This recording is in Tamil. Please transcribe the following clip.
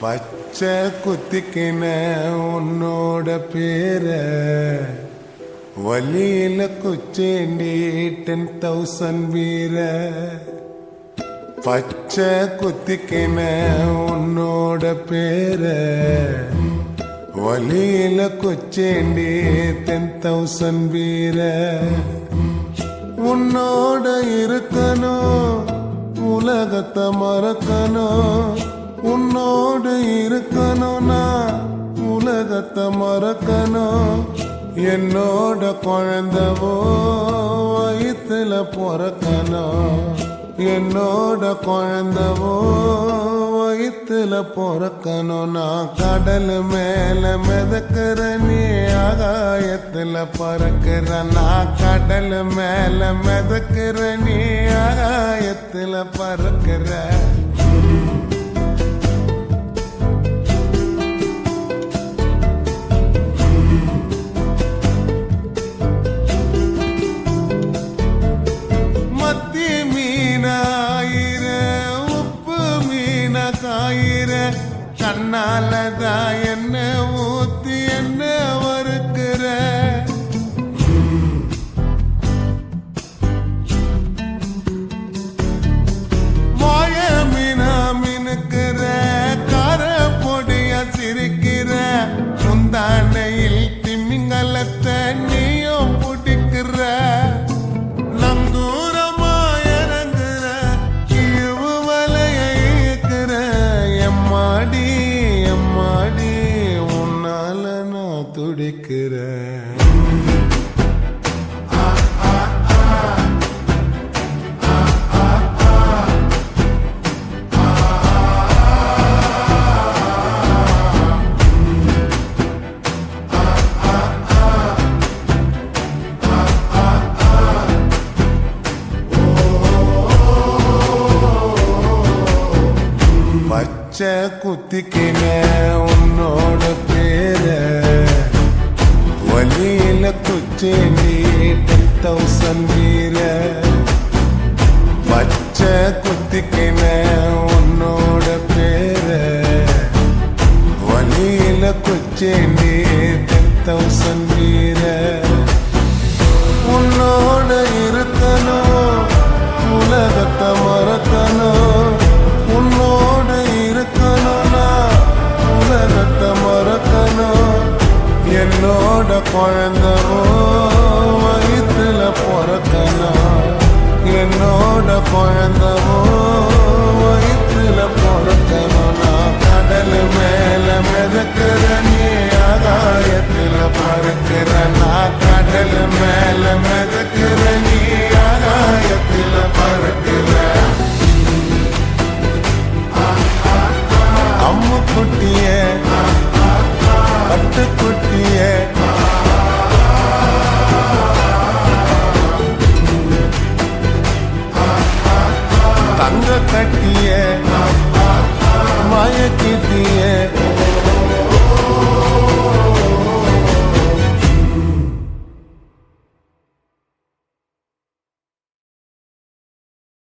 பச்சை குத்திக்கின உன்னோட பேர வலியில குச்சேண்டி 10,000 வீர பச்சை குத்திக்கின உன்னோட பேர வலியில குச்சேண்டி 10,000 வீர உன்னோட இருக்கணும் உலகத்தை மறக்கணும் உன்னோடு இருக்கணும்னா உலகத்தை மறக்கணும் என்னோட குழந்தவோ வயிற்றுல பிறக்கணும் என்னோட குழந்தவோ வயிற்றுல பிறக்கணும் நான் கடல் மேல மிதக்கிற நீ ஆகாயத்துல பறக்கிற நான் கடல் மேல மிதக்கிற நீ ஆகாயத்துல பறக்கிற கண்ணாலதான் என்ன ஊத்தி என்ன வறுக்கிற மாய மீனா மினுக்கிற கார பொடிய சிரிக்கிற முந்தானையில் திமிங்கலத்தை நீயும் பிடிக்கிற துடிக்கிற பச்சை குத்திக்கின உன்னோட பேர வலியில குச்சேண்டி 10,000 வீர பச்சை குத்திக்கின உன்னோட பேர வலியில குச்சேண்டி 10,000 வீர உன்னோட இருக்கணும் உலகத்தை மறக்கணும் உன்னோட இருக்கணும்னா உலகத்தை மறக்கணும் என்னோட குழந்தவோ வயிற்றுல பிறக்கணும் என்னோட குழந்தவோ வயிற்றுல பிறக்கணும் நான் கடல் மேல மிதக்கிற நீ ஆகாயத்துல பறக்கிற நான் கடல் மேல மிதக்கிற நீ ஆகாயத்துல பறக்கிற அம்மு குட்டிய பட்டுக்குட்டிய தங்க கட்டிய மயக்கிட்டிய